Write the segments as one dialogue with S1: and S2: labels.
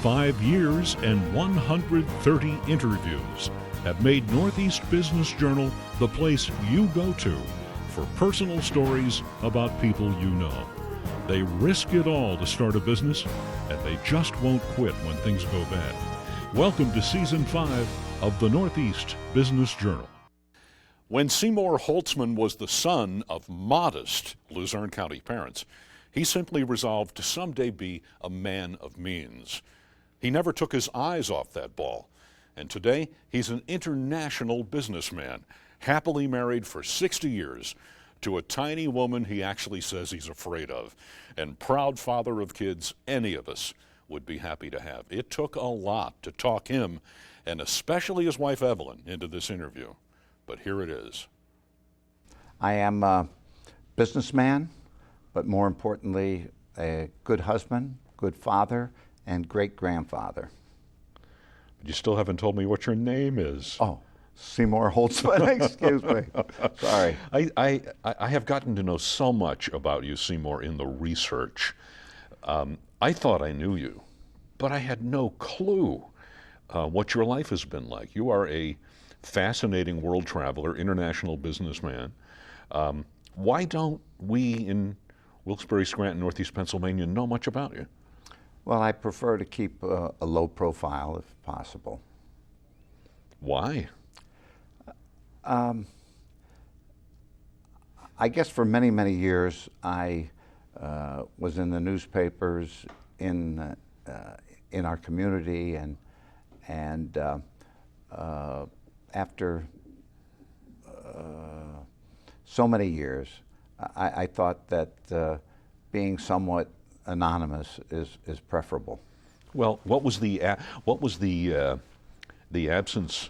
S1: 5 years and 130 interviews have made Northeast Business Journal the place you go to for personal stories about people you know. They risk it all to start a business, and they just won't quit when things go bad. Welcome to Season 5 of the Northeast Business Journal. When Seymour Holtzman was the son of modest Luzerne County parents, he simply resolved to someday be a man of means. He never took his eyes off that ball, and today he's an international businessman, happily married for 60 years to a tiny woman he actually says he's afraid of, and proud father of kids any of us would be happy to have. It took a lot to talk him, and especially his wife Evelyn, into this interview. But here it is.
S2: I am a businessman, but more importantly, a good husband, good father, and great-grandfather.
S1: But you still haven't told me what your name is.
S2: Oh, Seymour Holtzman, excuse me. Sorry.
S1: I have gotten to know so much about you, Seymour, in the research. I thought I knew you, but I had no clue what your life has been like. You are a fascinating world traveler, international businessman. Why don't we in Wilkes-Barre, Scranton, Northeast Pennsylvania know much about you?
S2: Well, I prefer to keep a low profile if possible.
S1: Why?
S2: I guess for many, many years I was in the newspapers in our community, and after so many years, I thought that being somewhat anonymous is preferable.
S1: Well, what was the absence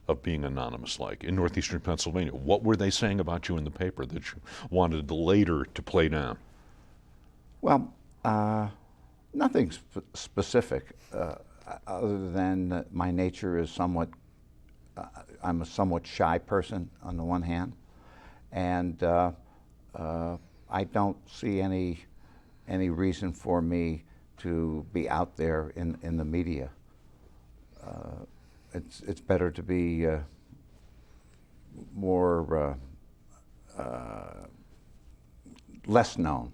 S1: of being anonymous like in northeastern Pennsylvania? What were they saying about you in the paper that you wanted later to play down?
S2: Well, nothing specific, other than my nature is somewhat, I'm a somewhat shy person on the one hand, and I don't see any reason for me to be out there in the media. It's better to be more less known.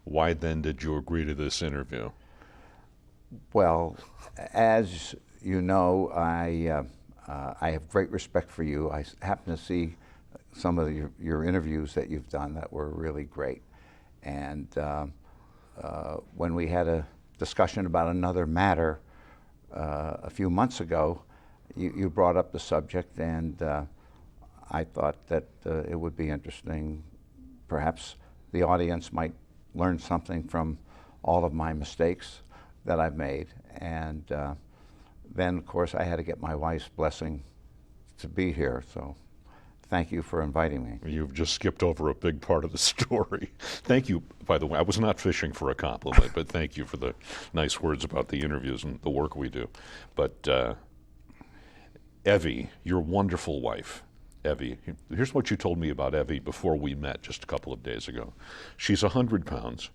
S1: Why then did you agree to this interview?
S2: Well, as you know, I have great respect for you. I happen to see some of your interviews that you've done that were really great. And when we had a discussion about another matter a few months ago, you brought up the subject, and I thought that it would be interesting. Perhaps the audience might learn something from all of my mistakes that I've made. And then, of course, I had to get my wife's blessing to be here. So thank you for inviting me.
S1: You've just skipped over a big part of the story. Thank you, by the way. I was not fishing for a compliment, but thank you for the nice words about the interviews and the work we do. But Evie, your wonderful wife, Evie, here's what you told me about Evie before we met just a couple of days ago. She's 100 pounds.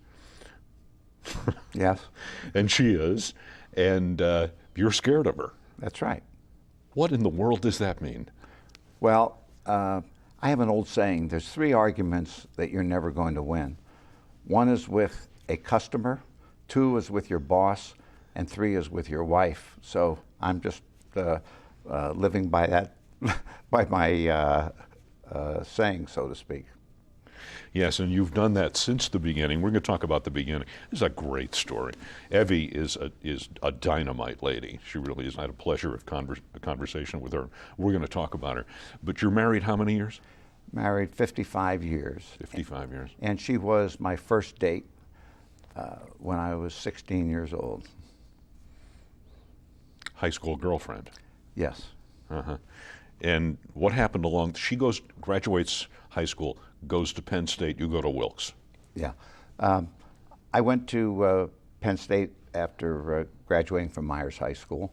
S2: Yes.
S1: And she is, and you're scared of her.
S2: That's right.
S1: What in the world does that mean?
S2: Well, I have an old saying, there's 3 arguments that you're never going to win. 1 is with a customer, 2 is with your boss, and 3 is with your wife. So I'm just living by that, by my saying, so to speak.
S1: Yes, and you've done that since the beginning. We're going to talk about the beginning. This is a great story. Evie is a dynamite lady. She really is. I had a pleasure of a conversation with her. We're going to talk about her. But you're married how many years?
S2: Married 55 years.
S1: 55 years.
S2: And she was my first date when I was 16 years old.
S1: High school girlfriend.
S2: Yes.
S1: Uh-huh. And what happened she graduates high school, goes to Penn State, you go to Wilkes.
S2: Yeah. I went to Penn State after graduating from Myers High School,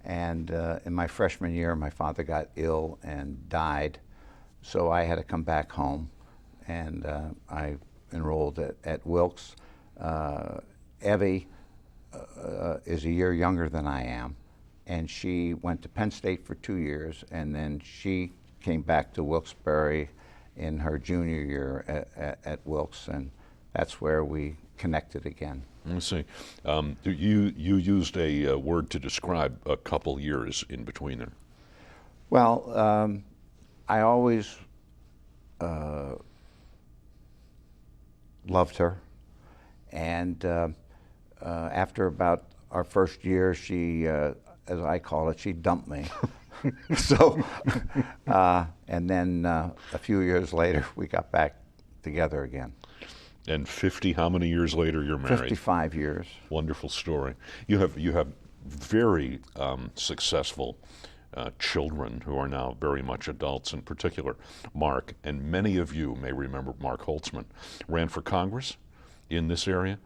S2: and in my freshman year my father got ill and died, so I had to come back home, and I enrolled at Wilkes. Evie is a year younger than I am, and she went to Penn State for 2 years, and then she came back to Wilkes-Barre in her junior year at Wilkes, and that's where we connected again.
S1: Let's see. You used a word to describe a couple years in between there.
S2: Well, I always loved her, and after about our first year, she, as I call it, she dumped me. So, and then a few years later, we got back together again.
S1: And 50, how many years later you're married?
S2: 55 years.
S1: Wonderful story. You have very successful children who are now very much adults, in particular Mark, and many of you may remember Mark Holtzman, ran for Congress in this area.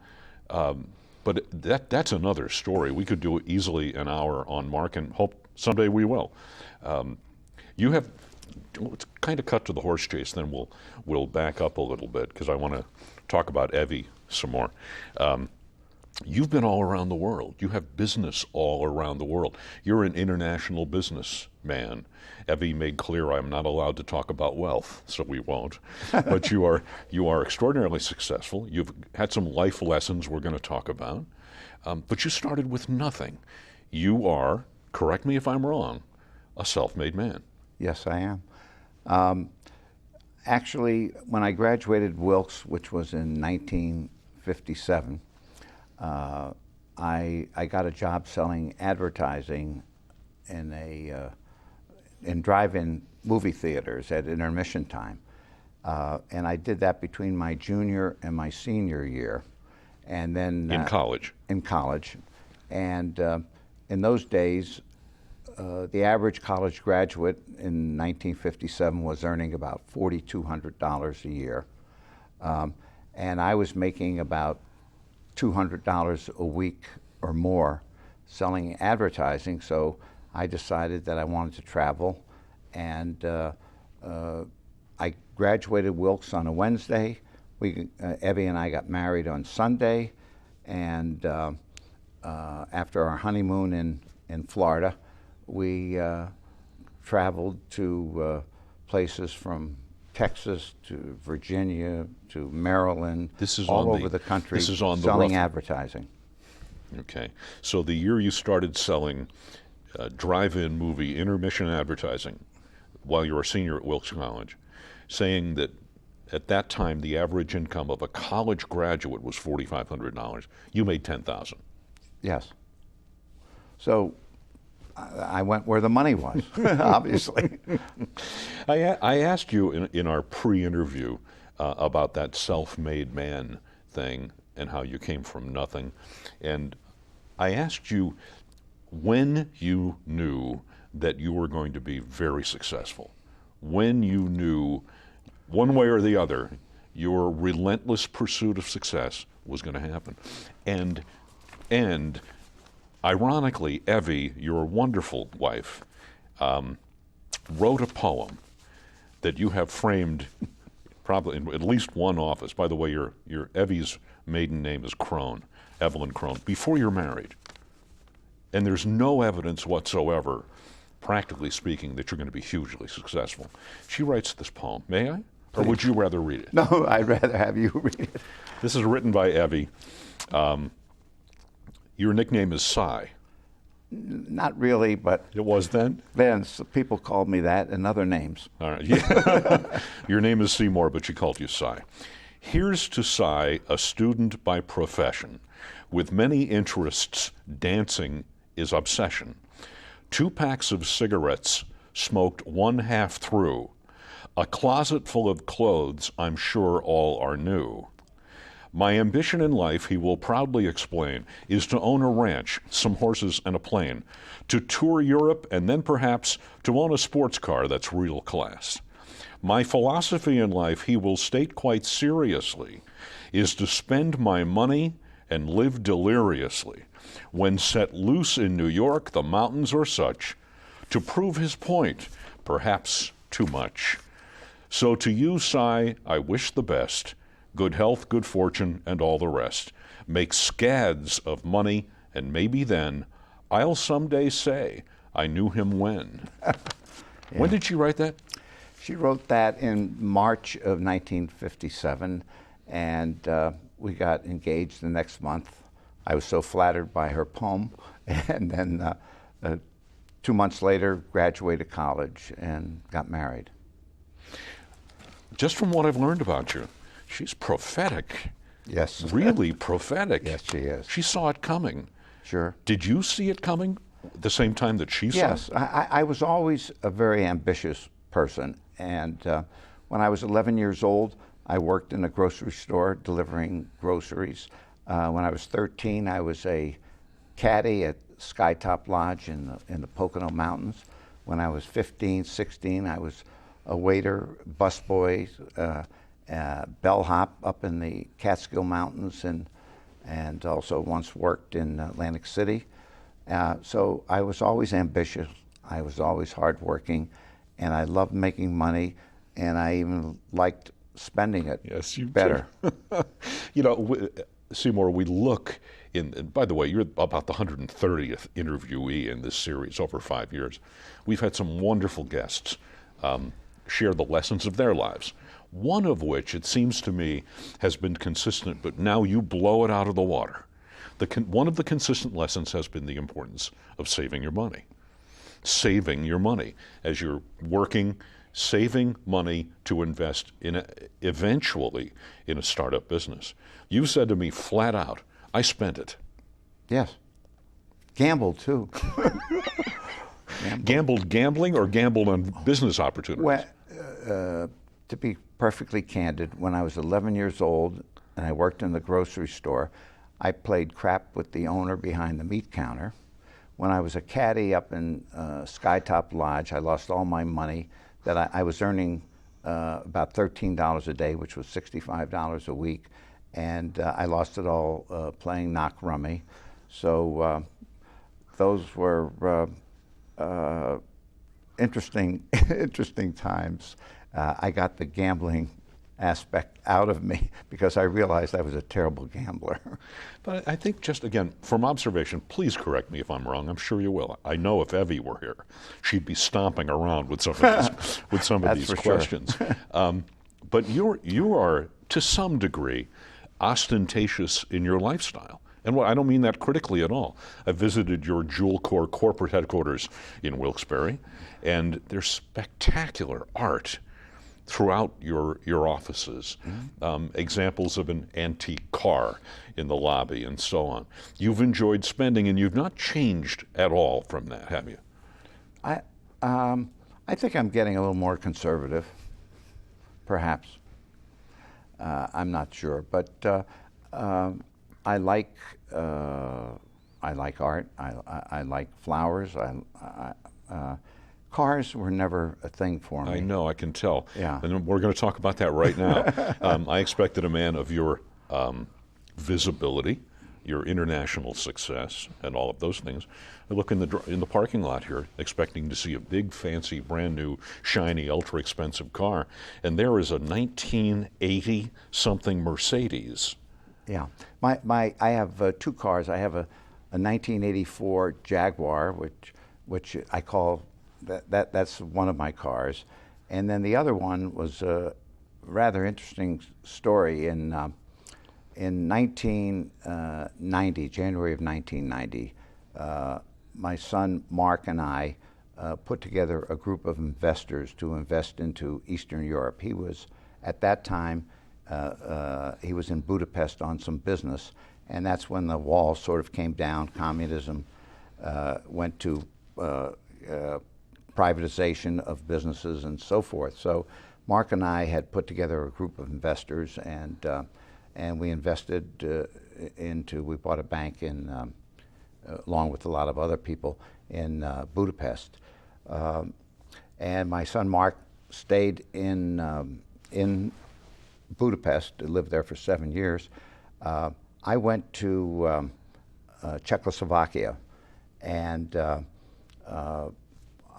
S1: But that's another story. We could do easily an hour on Mark, and hope someday we will. You have, let's kind of cut to the horse chase, then we'll back up a little bit, because I want to talk about Evie some more. You've been all around the world. You have business all around the world. You're an international businessman. Evie made clear I'm not allowed to talk about wealth, so we won't. But you are extraordinarily successful. You've had some life lessons we're going to talk about. But you started with nothing. You are, correct me if I'm wrong, a self-made man.
S2: Yes, I am. Actually, when I graduated Wilkes, which was in 1957, I got a job selling advertising in drive-in movie theaters at intermission time, and I did that between my junior and my senior year, and then
S1: in college.
S2: In college, and in those days, the average college graduate in 1957 was earning about $4,200 a year, and I was making about $200 a week or more selling advertising, so I decided that I wanted to travel, and I graduated Wilkes on a Wednesday. Evie and I got married on Sunday, and after our honeymoon in Florida, we traveled to places from Texas to Virginia to Maryland, all over the country, selling advertising.
S1: Okay, so the year you started selling drive-in movie intermission advertising while you were a senior at Wilkes College, saying that at that time the average income of a college graduate was $4,500. You made $10,000.
S2: Yes. So I went where the money was, obviously.
S1: I asked you in our pre-interview about that self-made man thing and how you came from nothing. And I asked you when you knew that you were going to be very successful, when you knew one way or the other your relentless pursuit of success was going to happen. And ironically, Evie, your wonderful wife, wrote a poem that you have framed probably in at least one office. By the way, your Evie's maiden name is Crone, Evelyn Crone, before you're married. And there's no evidence whatsoever, practically speaking, that you're going to be hugely successful. She writes this poem. May I? Or would you rather read it?
S2: No, I'd rather have you read it.
S1: This is written by Evie. Your nickname is Cy.
S2: Not really, but...
S1: It was then?
S2: Then, so people called me that and other names.
S1: All right. Yeah. Your name is Seymour, but she called you Cy. Here's to Cy, a student by profession. With many interests, dancing is obsession. 2 packs of cigarettes, smoked 1/2 through. A closet full of clothes, I'm sure all are new. My ambition in life, he will proudly explain, is to own a ranch, some horses, and a plane, to tour Europe, and then perhaps to own a sports car that's real class. My philosophy in life, he will state quite seriously, is to spend my money and live deliriously. When set loose in New York, the mountains or such, to prove his point, perhaps too much. So to you, Cy, I wish the best, good health, good fortune, and all the rest. Make scads of money and maybe then I'll someday say I knew him when. When did she write that?
S2: She wrote that in March of 1957, and we got engaged the next month. I was so flattered by her poem, and then 2 months later, graduated college and got married.
S1: Just from what I've learned about you, she's prophetic.
S2: Yes.
S1: Really prophetic.
S2: Yes, she is.
S1: She saw it coming.
S2: Sure.
S1: Did you see it coming at the same time that she saw it?
S2: Yes. I was always a very ambitious person, and when I was 11 years old, I worked in a grocery store delivering groceries. When I was 13, I was a caddy at Skytop Lodge in the Pocono Mountains. When I was 15, 16, I was a waiter, busboy, bellhop up in the Catskill Mountains, and also once worked in Atlantic City. So I was always ambitious. I was always hardworking, and I loved making money, and I even liked spending it better.
S1: You know, Seymour, we look in, and by the way, you're about the 130th interviewee in this series over 5 years. We've had some wonderful guests share the lessons of their lives, one of which, it seems to me, has been consistent, but now you blow it out of the water. One of the consistent lessons has been the importance of saving your money. Saving your money as you're working, saving money to invest in eventually in a startup business. You said to me flat out, I spent it.
S2: Yes. Gambled too.
S1: Gambled gambling or gambled on business opportunities?
S2: Well, to be perfectly candid, when I was 11 years old and I worked in the grocery store, I played crap with the owner behind the meat counter. When I was a caddy up in Skytop Lodge, I lost all my money that I was earning about $13 a day, which was $65 a week, and I lost it all playing knock rummy. So those were interesting times. I got the gambling aspect out of me because I realized I was a terrible gambler.
S1: But I think just, again, from observation, please correct me if I'm wrong. I'm sure you will. I know if Evie were here, she'd be stomping around with some of these questions. Sure. But you are, to some degree, ostentatious in your lifestyle. And I don't mean that critically at all. I visited your Jewel Corps corporate headquarters in Wilkes-Barre, and there's spectacular art throughout your offices. Mm-hmm. Examples of an antique car in the lobby and so on. You've enjoyed spending, and you've not changed at all from that, have you?
S2: I think I'm getting a little more conservative, perhaps. I'm not sure, but I like art. I like flowers. Cars were never a thing for me.
S1: I know, I can tell.
S2: Yeah.
S1: And we're going to talk about that right now. I expected a man of your visibility, your international success, and all of those things. I look in the parking lot here, expecting to see a big, fancy, brand new, shiny, ultra expensive car, and there is a 1980 something Mercedes.
S2: Yeah, I have two cars. I have a 1984 Jaguar, which I call that's one of my cars, and then the other one was a rather interesting story in 1990, January of 1990. My son Mark and I put together a group of investors to invest into Eastern Europe. He was at that time. He was in Budapest on some business, and that's when the wall sort of came down. Communism went to privatization of businesses and so forth. So Mark and I had put together a group of investors, and we invested we bought a bank in, along with a lot of other people, in Budapest. And my son Mark stayed in Budapest, lived there for 7 years. I went to Czechoslovakia, and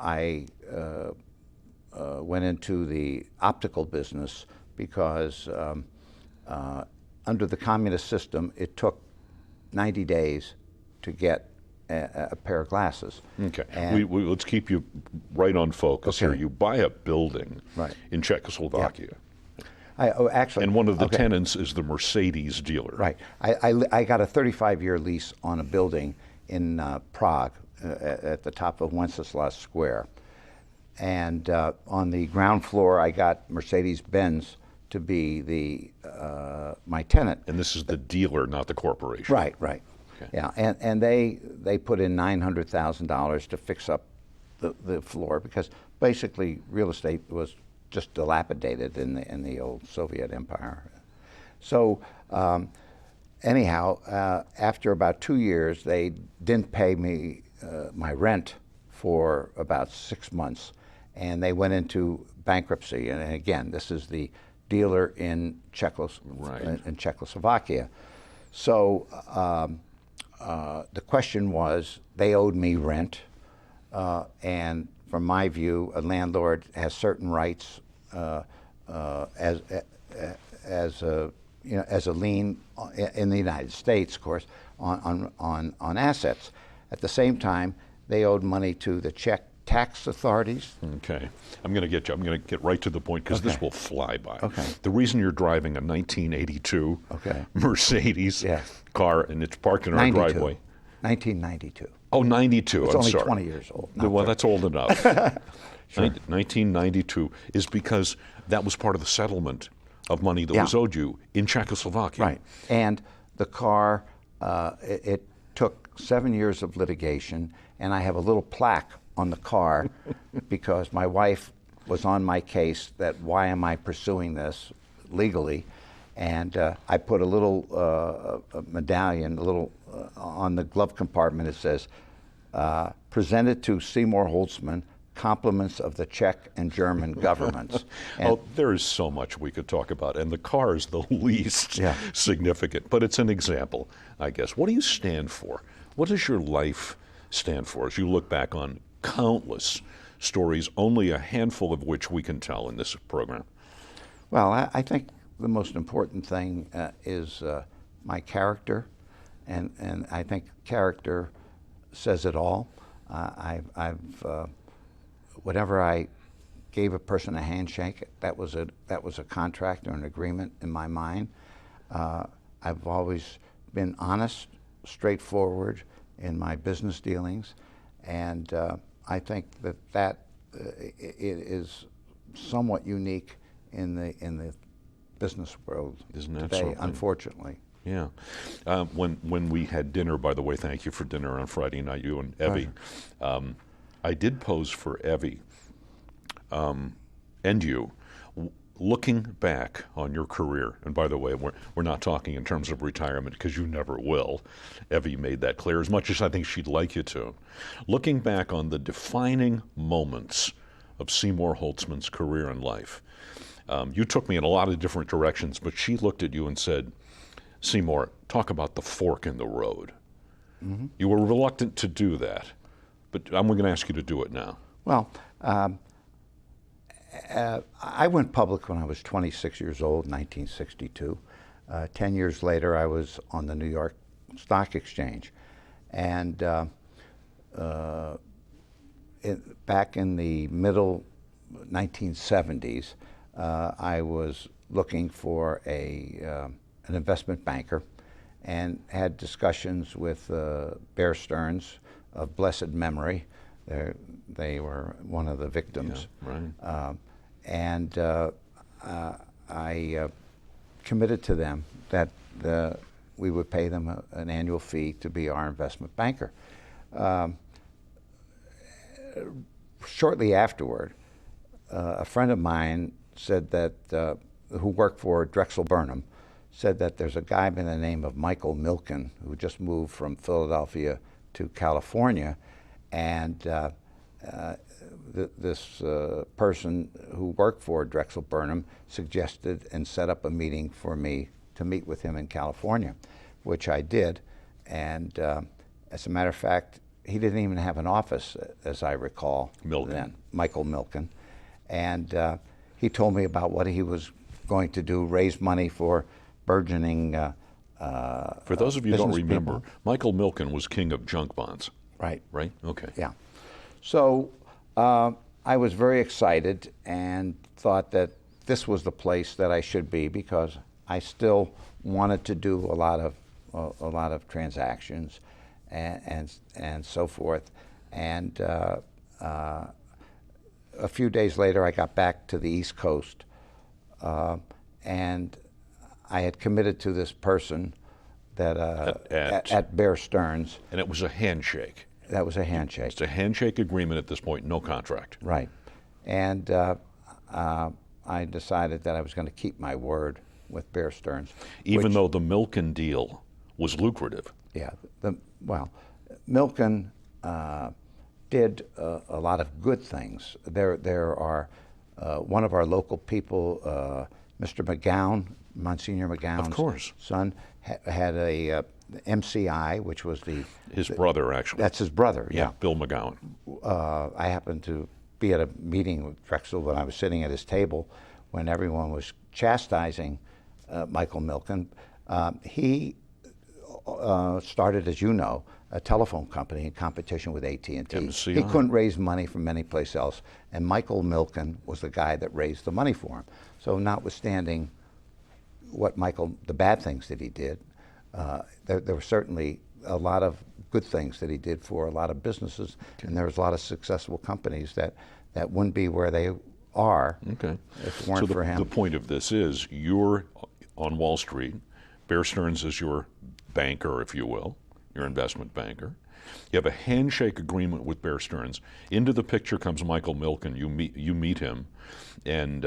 S2: I went into the optical business because under the communist system, it took 90 days to get a pair of glasses.
S1: Okay,
S2: And-
S1: let's keep you right on focus here. You buy a building
S2: Right.
S1: in Czechoslovakia,
S2: actually,
S1: and one of the
S2: okay.
S1: tenants is the Mercedes dealer.
S2: Right. I got a 35-year lease on a building in Prague at the top of Wenceslas Square. And on the ground floor, I got Mercedes-Benz to be my tenant.
S1: And this is the dealer, not the corporation.
S2: Right, right.
S1: Okay.
S2: Yeah, and they put in $900,000 to fix up the floor because basically real estate was just dilapidated in the old Soviet Empire. So anyhow, after about 2 years, they didn't pay me my rent for about 6 months, and they went into bankruptcy. And again, this is the dealer in Czechoslovakia. So the question was, they owed me rent, and from my view, a landlord has certain rights as a lien in the United States, of course, on assets. At the same time, they owed money to the Czech tax authorities.
S1: Okay, I'm going to get right to the point because this will fly by.
S2: Okay.
S1: The reason you're driving a 1982 Mercedes car and it's parked in our
S2: 92.
S1: driveway.
S2: 1992.
S1: Oh, 92.
S2: It's
S1: I'm
S2: only
S1: sorry.
S2: 20 years old.
S1: Well, that's old enough.
S2: Sure.
S1: 1992 is because that was part of the settlement of money that was owed you in Czechoslovakia.
S2: Right. And the car, it took 7 years of litigation, and I have a little plaque on the car because my wife was on my case that why am I pursuing this legally? And I put a little medallion, on the glove compartment. It says, presented to Seymour Holtzman, compliments of the Czech and German governments. And
S1: there is so much we could talk about, and the car is the least significant, but it's an example, I guess. What do you stand for? What does your life stand for as you look back on countless stories, only a handful of which we can tell in this program?
S2: Well, I think the most important thing is my character, and I think character says it all. Whenever I gave a person a handshake, that was a contract or an agreement in my mind. I've always been honest, straightforward in my business dealings, and I think that it is somewhat unique in the business world today, unfortunately.
S1: Yeah. When we had dinner, by the way, thank you for dinner on Friday night, you and Evie. I did pose for Evie and you, looking back on your career, and by the way, we're not talking in terms of retirement because you never will. Evie made that clear, as much as I think she'd like you to. Looking back on the defining moments of Seymour Holtzman's career and life, you took me in a lot of different directions, but she looked at you and said, Seymour, talk about the fork in the road. Mm-hmm. You were reluctant to do that, but I'm going to ask you to do it now.
S2: Well, I went public when I was 26 years old, 1962. 10 years later, I was on the New York Stock Exchange. And back in the middle 1970s, I was looking for an investment banker and had discussions with Bear Stearns of blessed memory. They were one of the victims.
S1: Yeah, right.
S2: And I committed to them that we would pay them an annual fee to be our investment banker. Shortly afterward, a friend of mine said that, who worked for Drexel Burnham, said that there's a guy by the name of Michael Milken who just moved from Philadelphia to California, and this person who worked for Drexel Burnham suggested and set up a meeting for me to meet with him in California, which I did. And as a matter of fact, he didn't even have an office, as I recall, then, Michael Milken. And he told me about what he was going to do, raise money for burgeoning
S1: For those of you who don't
S2: business
S1: remember,
S2: people.
S1: Michael Milken was king of junk bonds,
S2: Right.
S1: right? Okay.
S2: Yeah. So I was very excited and thought that this was the place that I should be because I still wanted to do a lot of transactions and so forth. And a few days later, I got back to the East Coast, and I had committed to this person that at Bear Stearns.
S1: And it was a handshake.
S2: That was a handshake.
S1: It's a handshake agreement at this point, no contract.
S2: Right. And I decided that I was going to keep my word with Bear Stearns.
S1: Even though the Milken deal was lucrative.
S2: Yeah. Well, Milken did a lot of good things. There are one of our local people, Mr. McGowan, Monsignor McGowan's
S1: Of course.
S2: son, had a MCI, which was
S1: His brother, actually.
S2: That's his brother. Yeah.
S1: Bill McGowan.
S2: I happened to be at a meeting with Drexel when I was sitting at his table when everyone was chastising Michael Milken. He started, as you know, a telephone company in competition with AT&T.
S1: MCI.
S2: He couldn't raise money from any place else, and Michael Milken was the guy that raised the money for him. So notwithstanding the bad things that he did, there were certainly a lot of good things that he did for a lot of businesses, and there was a lot of successful companies that wouldn't be where they are if it weren't for him.
S1: The point of this is you're on Wall Street. Bear Stearns is your banker, if you will, your investment banker. You have a handshake agreement with Bear Stearns. Into the picture comes Michael Milken. You meet him, and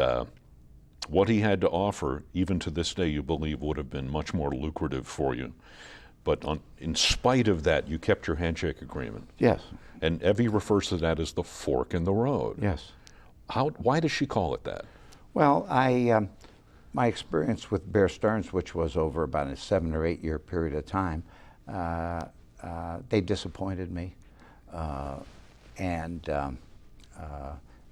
S1: what he had to offer, even to this day, you believe would have been much more lucrative for you. But in spite of that, you kept your handshake agreement.
S2: Yes.
S1: And Evie refers to that as the fork in the road.
S2: Yes.
S1: Why does she call it that?
S2: Well, my experience with Bear Stearns, which was over about a 7 or 8 year period of time, they disappointed me, and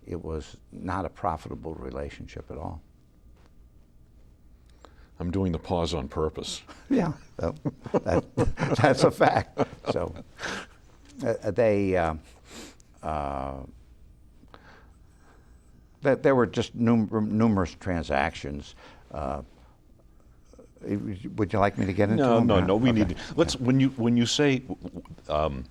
S2: it was not a profitable relationship at all.
S1: I'm doing the pause on purpose.
S2: Yeah, that's a fact. So there were just numerous transactions. Would you like me to get into them?
S1: No. We
S2: Okay.
S1: need to. Let's. When you say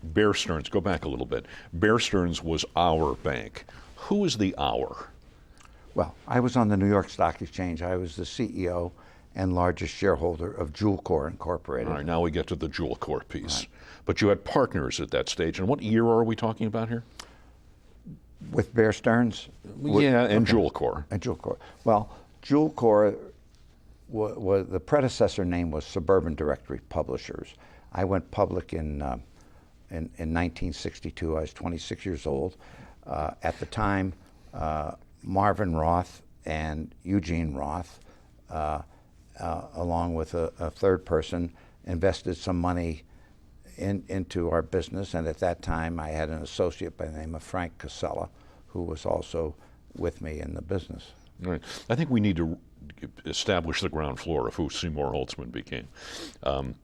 S1: Bear Stearns, go back a little bit. Bear Stearns was our bank. Who is the our?
S2: Well, I was on the New York Stock Exchange. I was the CEO and largest shareholder of Jewel Corp Incorporated.
S1: All right, now we get to the Jewel Corp piece. Right. But you had partners at that stage. And what year are we talking about here?
S2: With Bear Stearns?
S1: Yeah, and okay. Jewel Corp.
S2: And Jewel Corp. Well, Jewel Corp, the predecessor name was Suburban Directory Publishers. I went public in 1962. I was 26 years old. At the time, Marvin Roth and Eugene Roth, along with a third person, invested some money into our business. And at that time, I had an associate by the name of Frank Casella, who was also with me in the business.
S1: All right. I think we need to establish the ground floor of who Seymour Holtzman became.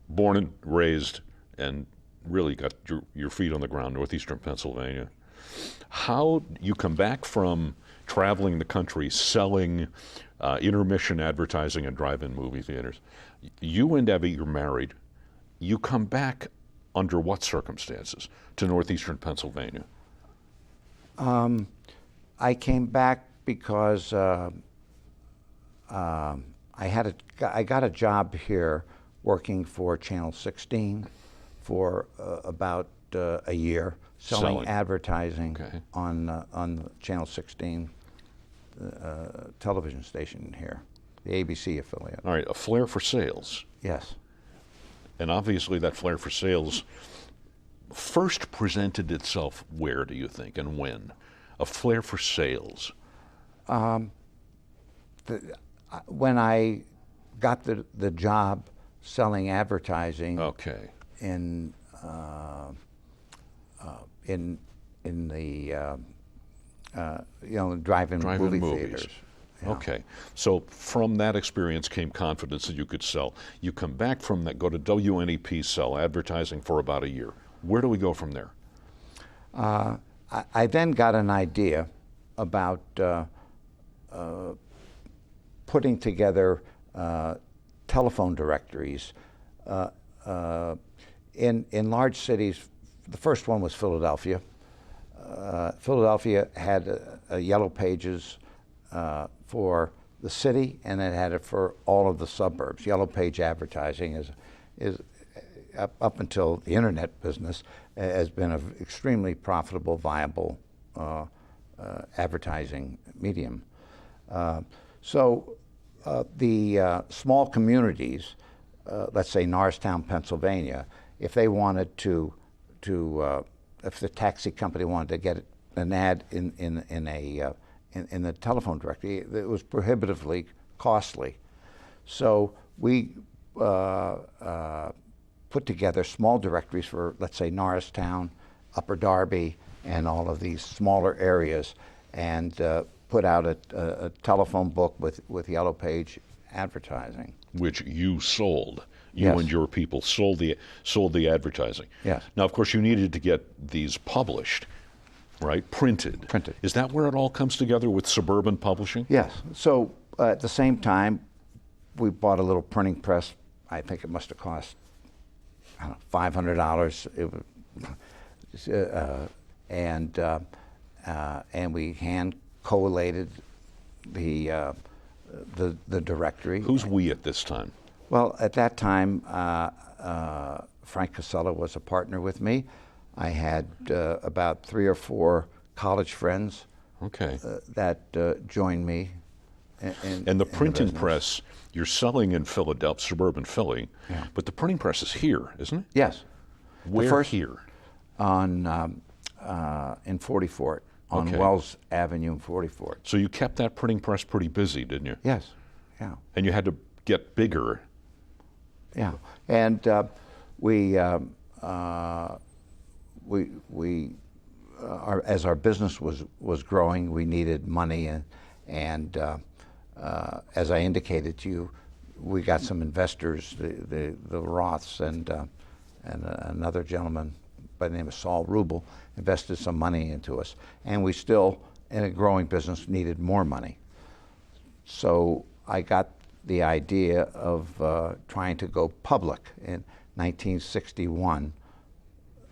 S1: Born and raised and really got your feet on the ground, northeastern Pennsylvania. How you come back from traveling the country selling intermission advertising and drive-in movie theaters. You and Evie, you're married. You come back under what circumstances to northeastern Pennsylvania?
S2: I came back because I got a job here working for Channel 16 for about a year, selling advertising on Channel 16 television station here, the ABC affiliate.
S1: All right, a flair for sales.
S2: Yes.
S1: And obviously that flair for sales first presented itself where, do you think, and when? A flair for sales.
S2: When I got the job selling advertising in the drive-in movie theaters, Yeah.
S1: Okay. So from that experience came confidence that you could sell. You come back from that, go to WNEP, sell advertising for about a year. Where do we go from there?
S2: I then got an idea about putting together telephone directories in large cities. The first one was Philadelphia. Philadelphia had a Yellow Pages for the city, and it had it for all of the suburbs. Yellow Page advertising is up until the internet business has been an extremely profitable, viable advertising medium. So the small communities, let's say Norristown, Pennsylvania, if they wanted if the taxi company wanted to get an ad in the telephone directory, it was prohibitively costly. So we put together small directories for, let's say, Norristown, Upper Darby, and all of these smaller areas, and put out a telephone book with Yellow Page advertising.
S1: Which you sold. You
S2: Yes.
S1: and your people sold the advertising.
S2: Yes.
S1: Now, of course, you needed to get these published, right? Printed.
S2: Printed.
S1: Is that where it all comes together with Suburban Publishing?
S2: Yes. So at the same time, we bought a little printing press. I think it must have cost, I don't know, $500. It was, and we hand collated the directory.
S1: Who's we at this time?
S2: Well, at that time, Frank Casella was a partner with me. I had about 3 or 4 college friends
S1: Okay.
S2: that joined me.
S1: And the printing press, you're selling in Philadelphia, suburban Philly,
S2: Yeah.
S1: but the printing press is here, isn't it?
S2: Yes.
S1: Where
S2: first-
S1: here?
S2: In 40 Fort, on
S1: Okay.
S2: Wells Avenue in 40 Fort.
S1: So you kept that printing press pretty busy, didn't you?
S2: Yes. Yeah.
S1: And you had to get bigger.
S2: Yeah. And as our business was growing, we needed money, and as I indicated to you, we got some investors, the Roths, and another gentleman by the name of Saul Rubel invested some money into us, and we still, in a growing business, needed more money. So I got the idea of trying to go public. In 1961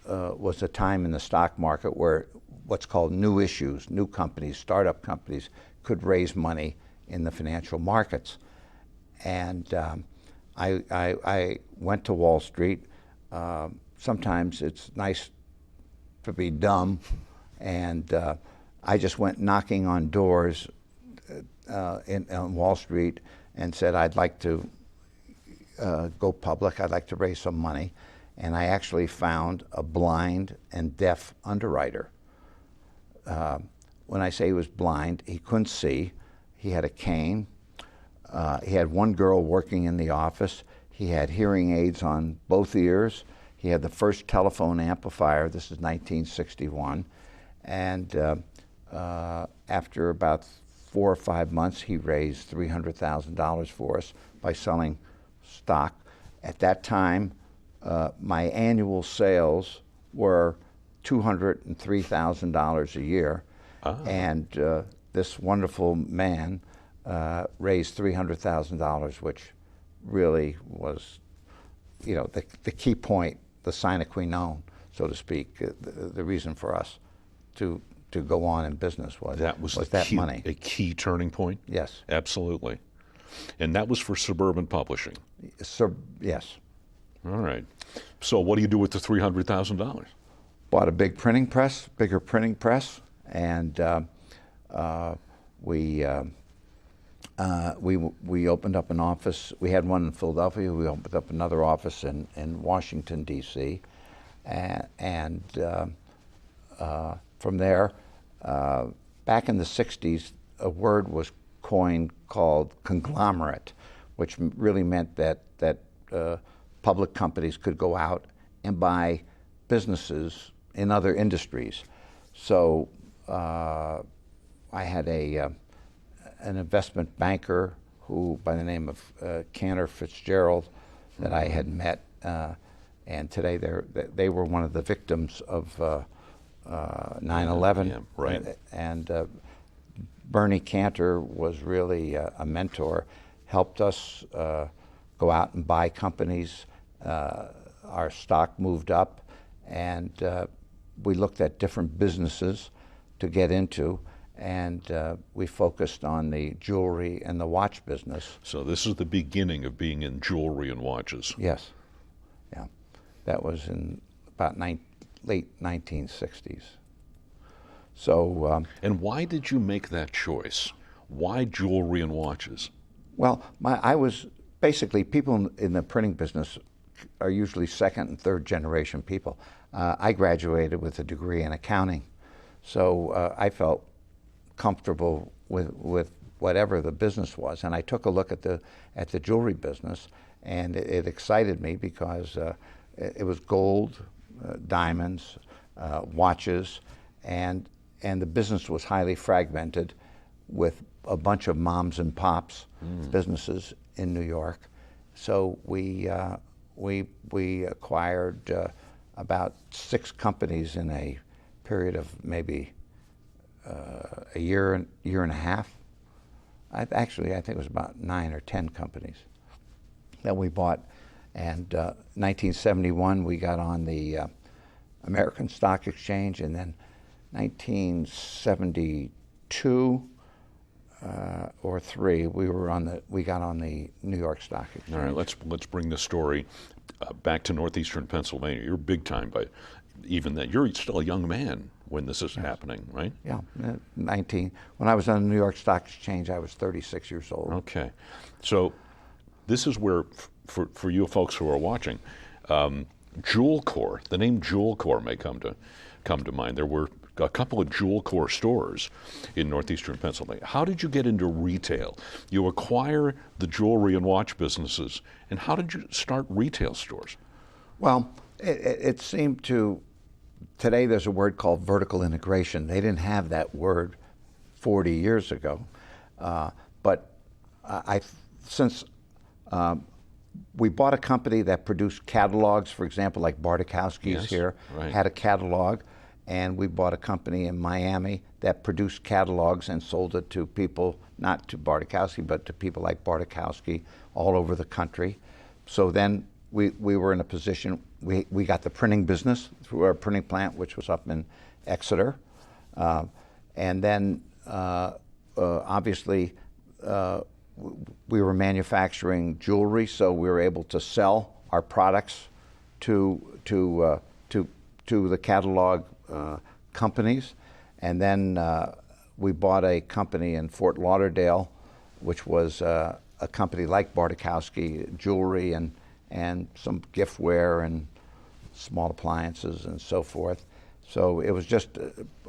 S2: was a time in the stock market where what's called new issues, new companies, startup companies, could raise money in the financial markets. And I went to Wall Street. Sometimes it's nice to be dumb, and I just went knocking on doors on Wall Street and said, I'd like to go public, I'd like to raise some money. And I actually found a blind and deaf underwriter. When I say he was blind, he couldn't see. He had a cane. He had one girl working in the office. He had hearing aids on both ears. He had the first telephone amplifier. This is 1961. And after about 4 or 5 months, he raised $300,000 for us by selling stock. At that time, my annual sales were $203,000 a year. And this wonderful man raised $300,000, which really was, the key point, the sine qua non, so to speak. The reason for us to go on in business was
S1: That
S2: money.
S1: A key turning point?
S2: Yes.
S1: Absolutely. And that was for Suburban Publishing?
S2: Yes.
S1: All right. So what do you do with the $300,000?
S2: Bought a bigger printing press, and we opened up an office. We had one in Philadelphia. We opened up another office in Washington, D.C. And from there, back in the 60s, a word was coined called conglomerate, which really meant that public companies could go out and buy businesses in other industries. So I had an investment banker who, by the name of Cantor Fitzgerald, that I had met, and today they were one of the victims of 9/11.
S1: Yeah, right.
S2: And Bernie Cantor was really a mentor, helped us go out and buy companies. Our stock moved up, and we looked at different businesses to get into, and we focused on the jewelry and the watch business.
S1: So this is the beginning of being in jewelry and watches.
S2: Yes, yeah. That was in about late 1960s. So.
S1: And why did you make that choice? Why jewelry and watches?
S2: Well, I was basically, people in the printing business are usually second and third generation people. I graduated with a degree in accounting, so I felt comfortable with whatever the business was, and I took a look at the jewelry business, and it excited me because it was gold, diamonds, watches, and the business was highly fragmented with a bunch of moms and pops businesses in New York. So we acquired about 6 companies in a period of maybe a year and a half. I think it was about 9 or 10 companies that we bought. And 1971 we got on the American Stock Exchange, and then 1972 or 3 we got on the New York Stock Exchange.
S1: All right, let's bring the story back to northeastern Pennsylvania. You're big time, but even that you're still a young man when this is happening, right?
S2: Yeah, 19. When I was on the New York Stock Exchange, I was 36 years old.
S1: Okay, so this is where, for you folks who are watching, Jewel Corps, the name Jewel Corps may come to mind. There were a couple of Jewel Corps stores in northeastern Pennsylvania. How did you get into retail? You acquire the jewelry and watch businesses, and how did you start retail stores?
S2: Well, it seemed to, today there's a word called vertical integration. They didn't have that word 40 years ago. But since we bought a company that produced catalogs, for example, like Bartikowski's here,
S1: right.
S2: had a catalog, and we bought a company in Miami that produced catalogs and sold it to people, not to Bartikowski, but to people like Bartikowski all over the country. So then we were in a position, we got the printing business through our printing plant, which was up in Exeter. And then obviously we were manufacturing jewelry, so we were able to sell our products to the catalog companies. And then we bought a company in Fort Lauderdale, which was a company like Bartikowski, jewelry and some giftware and small appliances and so forth. So it was just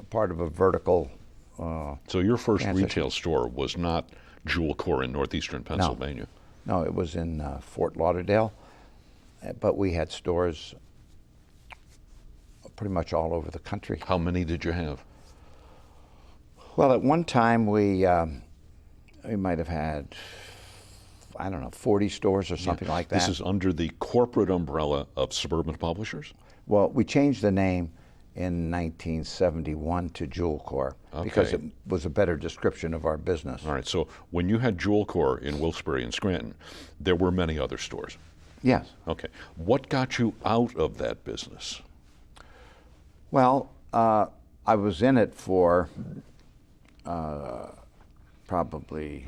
S2: part of a vertical
S1: So your first
S2: transition.
S1: retail store was not Jewel Corps in northeastern Pennsylvania?
S2: No, it was in Fort Lauderdale, but we had stores pretty much all over the country.
S1: How many did you have?
S2: Well, at one time we might have had, I don't know, 40 stores or something like that.
S1: This is under the corporate umbrella of Suburban Publishers?
S2: Well, we changed the name in 1971 to Jewel Corps because it was a better description of our business.
S1: All right, so when you had Jewel Corps in Wilkes-Barre and Scranton, there were many other stores.
S2: Yes.
S1: Okay. What got you out of that business?
S2: Well, I was in it for probably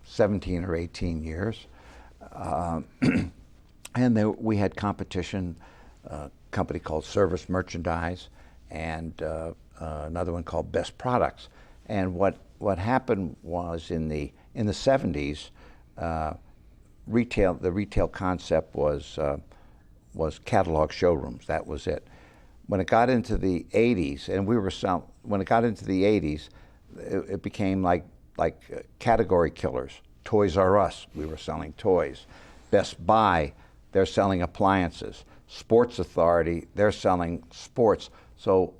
S2: 17 or 18 years. And we had competition, a company called Service Merchandise and another one called Best Products. And what happened was in the 70s, the retail concept was catalog showrooms. That was it. When it got into the 80s, and when it got into the 80s, it became like category killers. Toys R Us, we were selling toys. Best Buy, they're selling appliances. Sports Authority, they're selling sports. So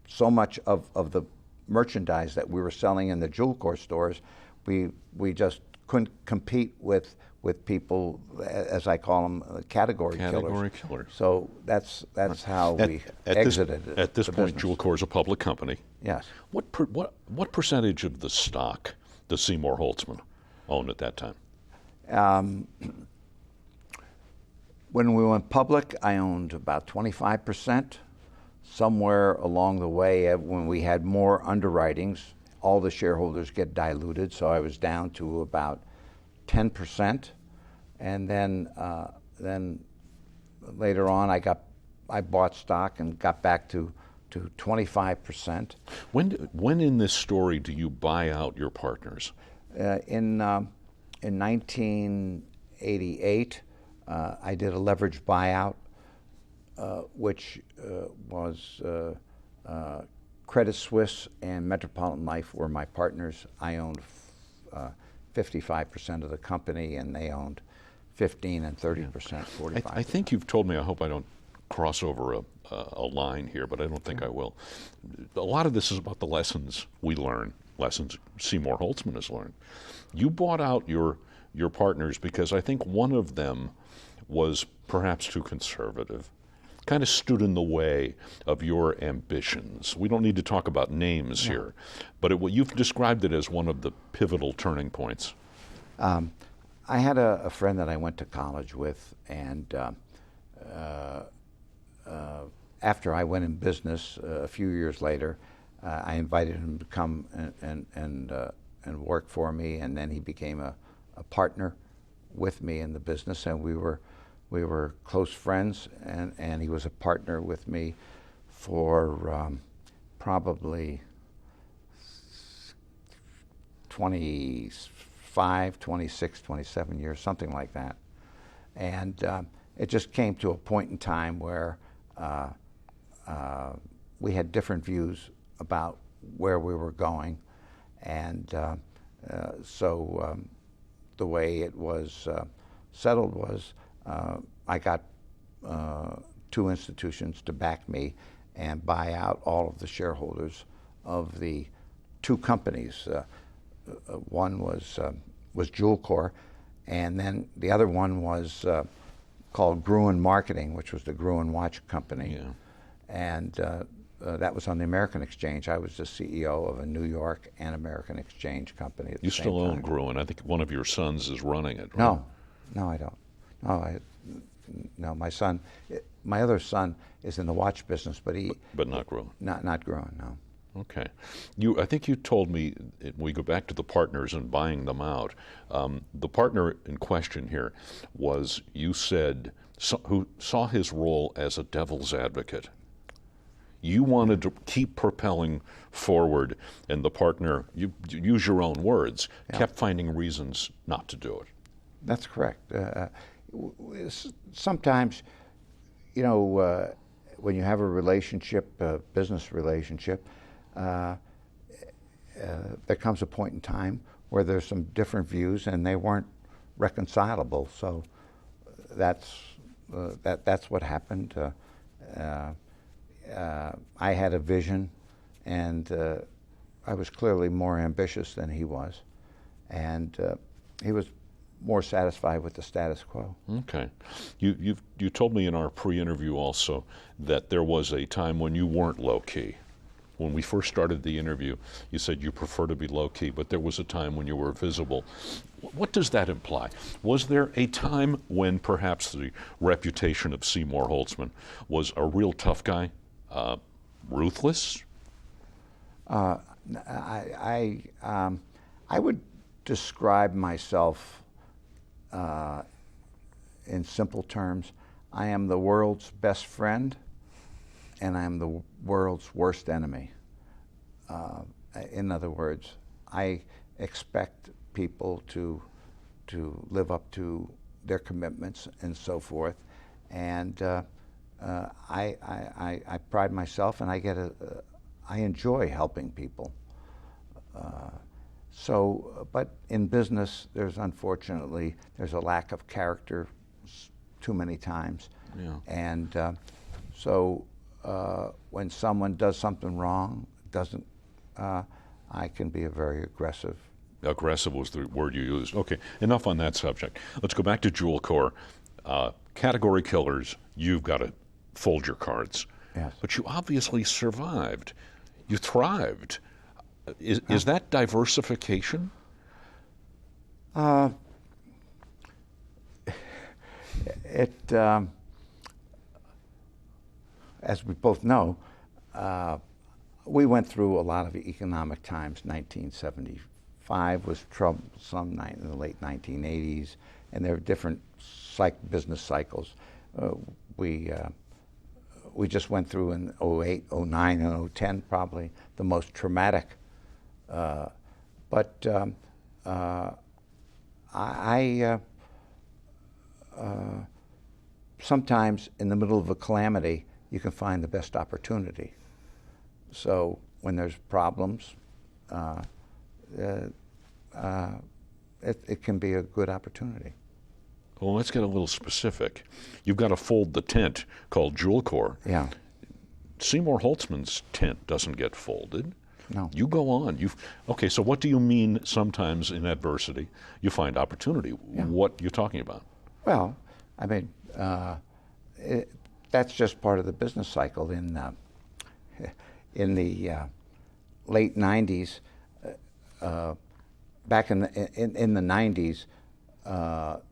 S2: so much of the merchandise that we were selling in the Jewel Corps stores, we just couldn't compete with people, as I call them, category killers. So that's how we exited.
S1: At this
S2: the
S1: point,
S2: business.
S1: Jewel Corps is a public company.
S2: Yes.
S1: What percentage of the stock does Seymour Holtzman own at that time?
S2: When we went public, I owned about 25%. Somewhere along the way, when we had more underwritings, all the shareholders get diluted, so I was down to about 10%. And then later on, I bought stock and got back to 25%.
S1: When in this story do you buy out your partners?
S2: In 1988, I did a leveraged buyout, which was Credit Suisse and Metropolitan Life were my partners. I owned 55% of the company, and they owned 15 and 30%, 45%.
S1: I think you've told me, I hope I don't cross over a line here, but I don't think I will. A lot of this is about the lessons we learn, lessons Seymour Holtzman has learned. You bought out your partners because I think one of them was perhaps too conservative, kind of stood in the way of your ambitions. We don't need to talk about names here, but you've described it as one of the pivotal turning points.
S2: I had a friend that I went to college with, and after I went in business a few years later, I invited him to come and work for me, and then he became a partner with me in the business, and we were close friends, and he was a partner with me for probably 25, 26, 27 years, something like that. And it just came to a point in time where we had different views about where we were going, and so the way it was settled was I got two institutions to back me and buy out all of the shareholders of the two companies. One was Jewel Corps, and then the other one was called Gruen Marketing, which was the Gruen watch company.
S1: Yeah.
S2: And that was on the American Exchange. I was the CEO of a New York and American Exchange company at the same time.
S1: You still own Gruen. I think one of your sons is running it, right?
S2: No, I don't. No, my other son is in the watch business, but
S1: not Gruen.
S2: Not Gruen, no.
S1: Okay. I think you told me, we go back to the partners and buying them out. The partner in question here was, you said, who saw his role as a devil's advocate. You wanted to keep propelling forward, and the partner, you use your own words, kept finding reasons not to do it.
S2: That's correct. Sometimes, when you have a relationship, a business relationship, there comes a point in time where there's some different views and they weren't reconcilable. So that's what happened. I had a vision, and I was clearly more ambitious than he was, and he was more satisfied with the status quo.
S1: Okay. You told me in our pre-interview also that there was a time when you weren't low-key. When we first started the interview, you said you prefer to be low-key, but there was a time when you were visible. What does that imply? Was there a time when perhaps the reputation of Seymour Holtzman was a real tough guy, ruthless?
S2: I would describe myself in simple terms. I am the world's best friend, and I am the world's worst enemy. In other words, I expect people to live up to their commitments and so forth, and I pride myself, and I enjoy helping people. But in business, unfortunately there's a lack of character too many times, and so when someone does something wrong, doesn't I can be a very aggressive.
S1: Aggressive was the word you used. Okay, enough on that subject. Let's go back to Jewel Corps. Category killers, you've got to fold your cards.
S2: Yes.
S1: But you obviously survived. You thrived. Is that diversification?
S2: As we both know, we went through a lot of economic times. 1975 was troublesome in the late 1980s, and there were different business cycles. We just went through in 08, 09, and 010 probably the most traumatic. But sometimes in the middle of a calamity, you can find the best opportunity. So when there's problems, it can be a good opportunity.
S1: Well, let's get a little specific. You've got to fold the tent called Jewel Corps.
S2: Yeah.
S1: Seymour Holtzman's tent doesn't get folded.
S2: No.
S1: You go on. Okay, so what do you mean sometimes in adversity you find opportunity?
S2: Yeah.
S1: What you're talking about?
S2: Well, I mean, that's just part of the business cycle. In the late 90s, back in the 90s,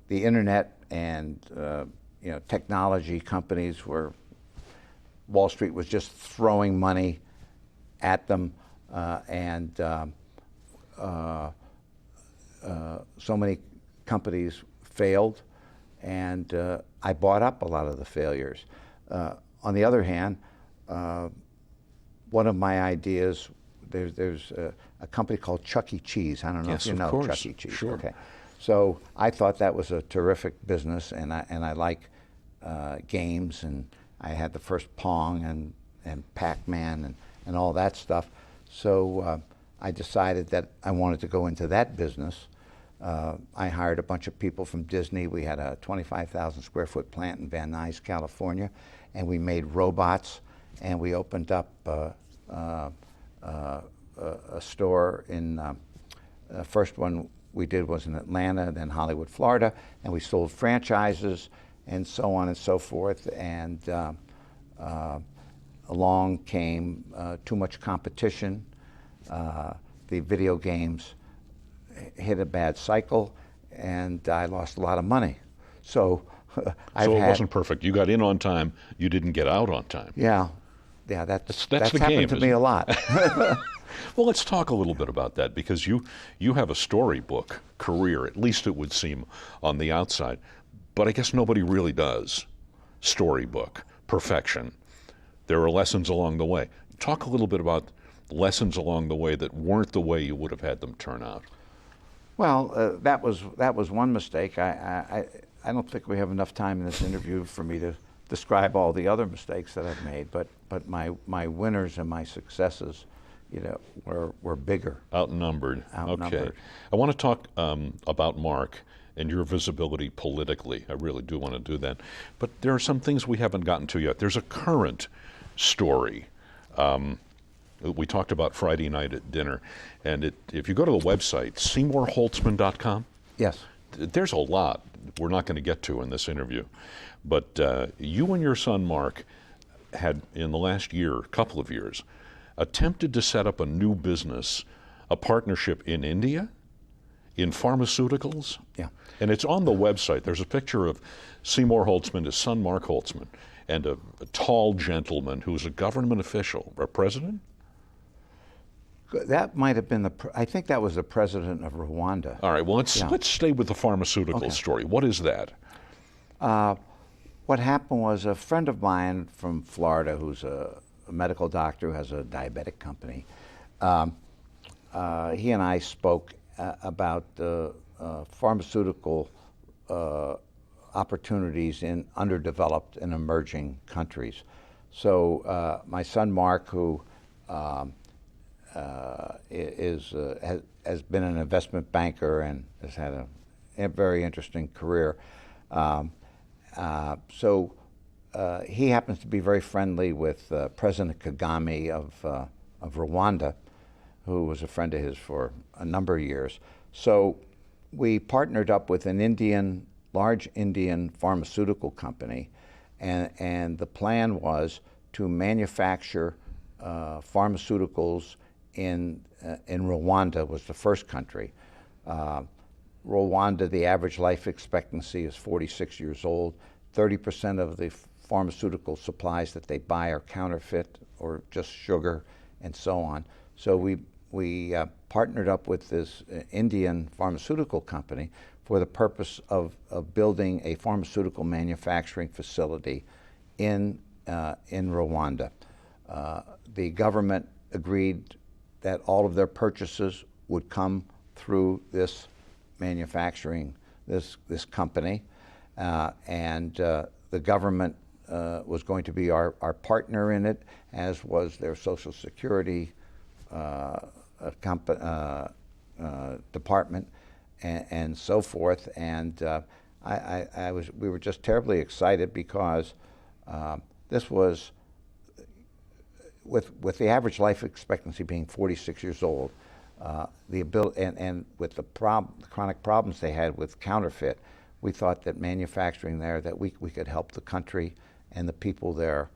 S2: the internet and technology companies Wall Street was just throwing money at them, and so many companies failed, and I bought up a lot of the failures. On the other hand, one of my ideas, there's a company called Chuck E. Cheese. I don't know
S1: Yes,
S2: if you
S1: of
S2: know
S1: course.
S2: Chuck E. Cheese.
S1: Sure.
S2: Okay. So I thought that was a terrific business, and I like games, and I had the first Pong and Pac-Man and all that stuff. So I decided that I wanted to go into that business. I hired a bunch of people from Disney. We had a 25,000 square foot plant in Van Nuys, California, and we made robots, and we opened up a store in, the first one we did was in Atlanta, then Hollywood, Florida, and we sold franchises and so on and so forth. And along came too much competition. The video games hit a bad cycle, and I lost a lot of money. So
S1: So it wasn't perfect. You got in on time. You didn't get out on time.
S2: Yeah, that's
S1: the
S2: happened
S1: game,
S2: to
S1: isn't
S2: me
S1: it?
S2: a lot.
S1: Well, let's talk a little bit about that, because you have a storybook career, at least it would seem on the outside. But I guess nobody really does. Storybook, perfection. There are lessons along the way. Talk a little bit about lessons along the way that weren't the way you would have had them turn out.
S2: Well, that was one mistake. I don't think we have enough time in this interview for me to describe all the other mistakes that I've made. But my winners and my successes, were bigger.
S1: Outnumbered.
S2: Outnumbered.
S1: Okay. I want to talk about Mark and your visibility politically. I really do want to do that. But there are some things we haven't gotten to yet. There's a current story. We talked about Friday night at dinner. And if you go to the website, SeymourHoltzman.com,
S2: Yes.
S1: there's a lot we're not going to get to in this interview. But you and your son, Mark, had, in the last year, couple of years, attempted to set up a new business, a partnership in India, in pharmaceuticals.
S2: Yeah.
S1: And it's on the website. There's a picture of Seymour Holtzman, his son Mark Holtzman, and a tall gentleman who's a government official, a president?
S2: That might have been I think that was the president of Rwanda.
S1: All right, well, let's stay with the pharmaceutical story. What is that?
S2: What happened was a friend of mine from Florida, who's a medical doctor who has a diabetic company, he and I spoke about pharmaceutical opportunities in underdeveloped and emerging countries. So my son Mark, who has been an investment banker and has had a very interesting career, so he happens to be very friendly with President Kagame of Rwanda, who was a friend of his for a number of years. So we partnered up with an large Indian pharmaceutical company, and the plan was to manufacture pharmaceuticals in Rwanda. Was the first country. Rwanda, the average life expectancy is 46 years old. 30% of the pharmaceutical supplies that they buy are counterfeit or just sugar and so on. So we partnered up with this Indian pharmaceutical company for the purpose of building a pharmaceutical manufacturing facility in Rwanda. The government agreed that all of their purchases would come through this manufacturing, this company, and the government was going to be our partner in it, as was their Social Security department, and so forth. And we were just terribly excited because this was, with the average life expectancy being 46 years old, the ability, and with the chronic problems they had with counterfeit, we thought that manufacturing there, that we could help the country and the people there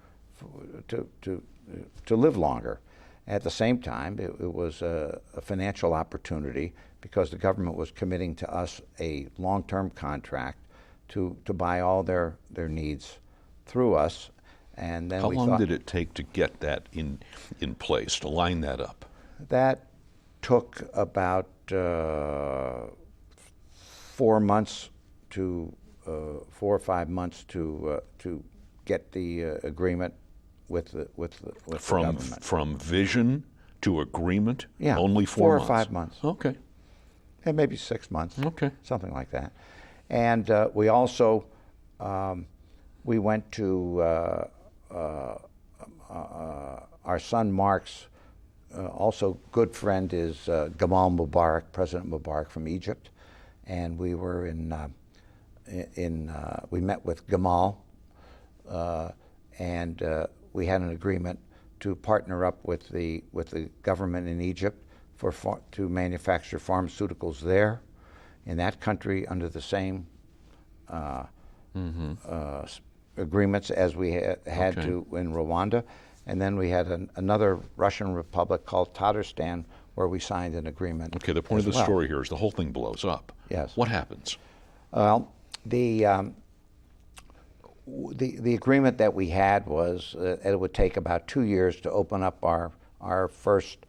S2: to live longer. At the same time, it was a financial opportunity because the government was committing to us a long-term contract to buy all their needs through us. And then
S1: how long did it take to get that in place, to line that up?
S2: That took about 4 or 5 months to get the agreement with the government.
S1: From vision to agreement?
S2: Yeah,
S1: only
S2: 4
S1: months.
S2: or 5 months.
S1: Okay.
S2: And maybe 6 months.
S1: Okay.
S2: Something like that. And we also we went to our son Mark's also good friend is Gamal Mubarak, President Mubarak from Egypt, and we were we met with Gamal, and we had an agreement to partner up with the government in Egypt to manufacture pharmaceuticals there, in that country, under the same agreements as we had to in Rwanda. And then we had another Russian republic called Tatarstan, where we signed an agreement.
S1: Okay, the point of the story here is the whole thing blows up.
S2: Yes.
S1: What happens?
S2: Well, the agreement that we had was that it would take about 2 years to open up our first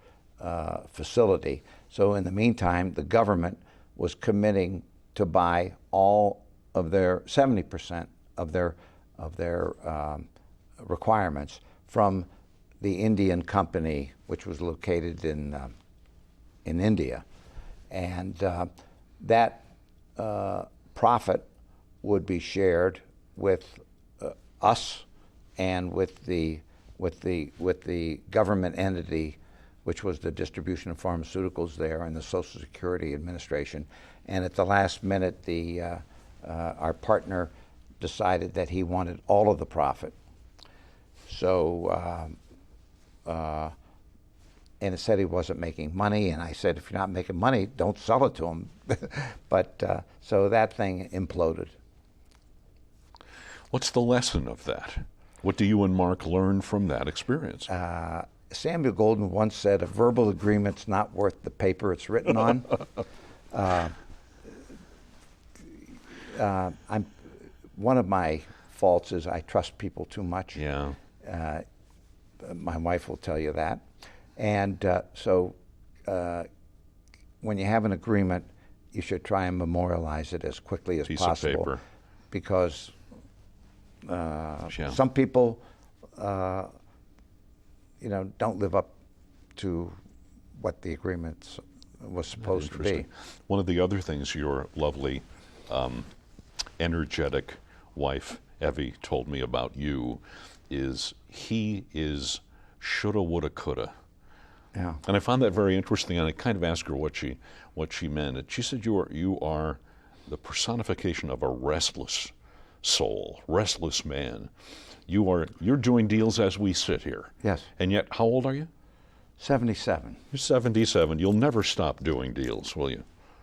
S2: facility. So in the meantime, the government was committing to buy all of their 70% of their requirements from the Indian company, which was located in India, and that profit would be shared with us and with the government entity, which was the distribution of pharmaceuticals there, and the Social Security Administration. And at the last minute, our partner decided that he wanted all of the profit. So, and it said he wasn't making money, and I said, if you're not making money, don't sell it to him. But so that thing imploded.
S1: What's the lesson of that? What do you and Mark learn from that experience?
S2: Samuel Goldwyn once said, a verbal agreement's not worth the paper it's written on. One of my faults is I trust people too much.
S1: Yeah.
S2: My wife will tell you that. And so when you have an agreement, you should try and memorialize it as quickly as
S1: Piece
S2: possible.
S1: of paper.
S2: Because
S1: Yeah.
S2: some people, don't live up to what the agreement was supposed to be.
S1: One of the other things your lovely, energetic wife, Evie, told me about you is he is shoulda, woulda, coulda.
S2: Yeah.
S1: And I found that very interesting, and I kind of asked her what she meant. And she said you are the personification of a restless soul, restless man. You're doing deals as we sit here.
S2: Yes.
S1: And yet, how old are you?
S2: 77.
S1: You're 77. You'll never stop doing deals, will you?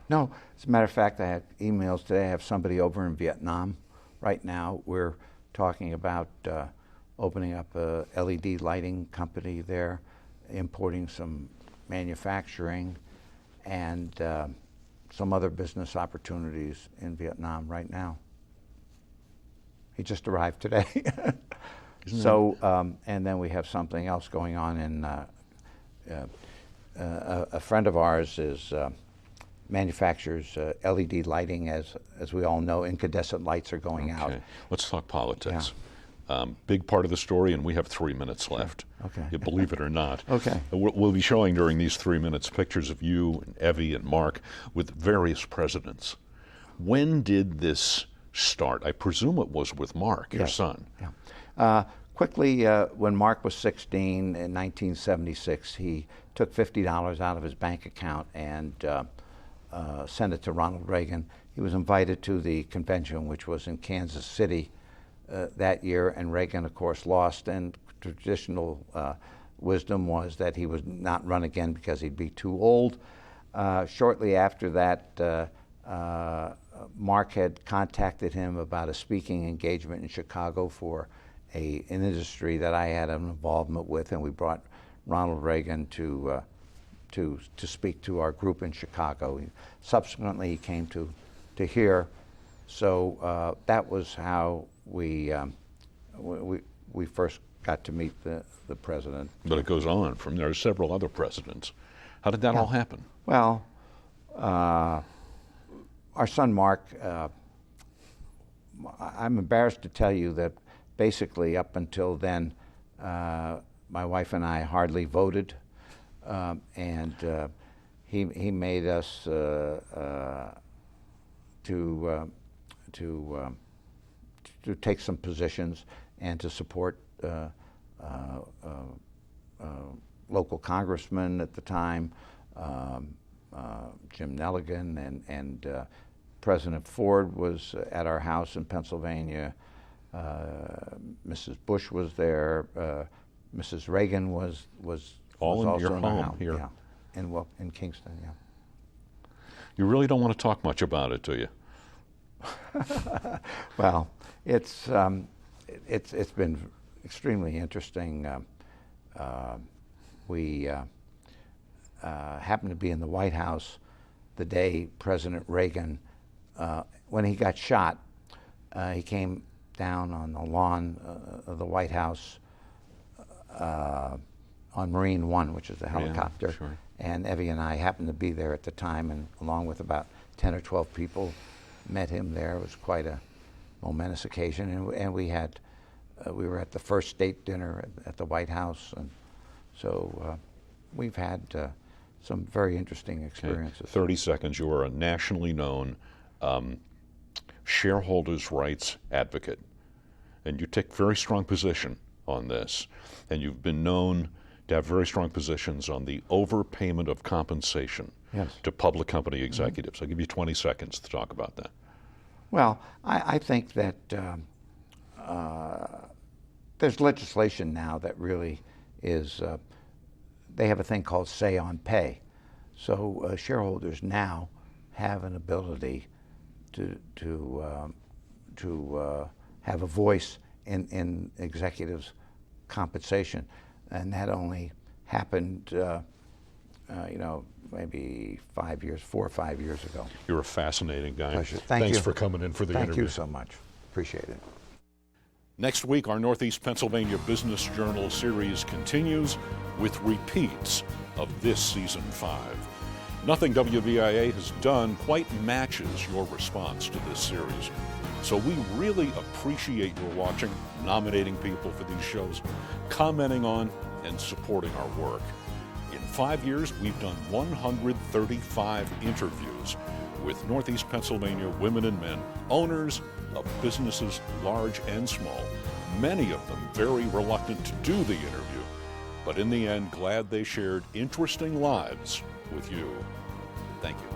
S2: No, as a matter of fact, I had emails today. I have somebody over in Vietnam right now. We're talking about opening up a LED lighting company there, importing some manufacturing, and some other business opportunities in Vietnam right now. He just arrived today. And then we have something else going on in, a friend of ours manufactures LED lighting. As we all know, incandescent lights are going out.
S1: Let's talk politics. Big part of the story, and we have 3 minutes left.
S2: Okay.
S1: You believe it or not.
S2: Okay.
S1: We'll be showing during these 3 minutes pictures of you and Evie and Mark with various presidents. When did this start? I presume it was with Mark, your son.
S2: Yeah. Quickly, when Mark was 16 in 1976, he took $50 out of his bank account and sent it to Ronald Reagan. He was invited to the convention, which was in Kansas City that year, and Reagan, of course, lost. And traditional wisdom was that he would not run again because he'd be too old. Shortly after that, Mark had contacted him about a speaking engagement in Chicago for an industry that I had an involvement with, and we brought Ronald Reagan to speak to our group in Chicago. Subsequently, he came to here, so that was how we first got to meet the president.
S1: But it goes on from there. Several other presidents. How did that all happen?
S2: Well, our son Mark, I'm embarrassed to tell you that basically up until then, my wife and I hardly voted, and he made us to take some positions and to support local congressmen at the time, Jim Nelligan, and President Ford was at our house in Pennsylvania. Mrs. Bush was there. Mrs. Reagan was
S1: all in
S2: also
S1: your
S2: in our
S1: home
S2: house.
S1: here.
S2: Yeah, in Kingston. Yeah.
S1: You really don't want to talk much about it, do you?
S2: Well, it's been extremely interesting. We happened to be in the White House the day President Reagan, when he got shot, he came down on the lawn of the White House on Marine One, which is the helicopter.
S1: Yeah, sure.
S2: And Evie and I happened to be there at the time, and along with about 10 or 12 people, met him there. It was quite a momentous occasion, and we were at the first state dinner at the White House, and so we've had some very interesting experiences.
S1: Okay. 30 seconds. You are a nationally known shareholders' rights advocate, and you take very strong position on this, and you've been known to have very strong positions on the overpayment of compensation to public company executives. I'll give you 20 seconds to talk about that.
S2: Well, I think that there's legislation now that really is, they have a thing called say on pay. So shareholders now have an ability to have a voice in executives' compensation, and that only happened, maybe 4 or 5 years ago.
S1: You're a fascinating guy.
S2: Pleasure.
S1: Thanks for coming in for the interview.
S2: Thank you so much. Appreciate it.
S1: Next week, our Northeast Pennsylvania Business Journal series continues with repeats of this season 5. Nothing WVIA has done quite matches your response to this series. So we really appreciate your watching, nominating people for these shows, commenting on, and supporting our work. In 5 years, we've done 135 interviews with Northeast Pennsylvania women and men, owners of businesses large and small, many of them very reluctant to do the interview, but in the end, glad they shared interesting lives with you. Thank you.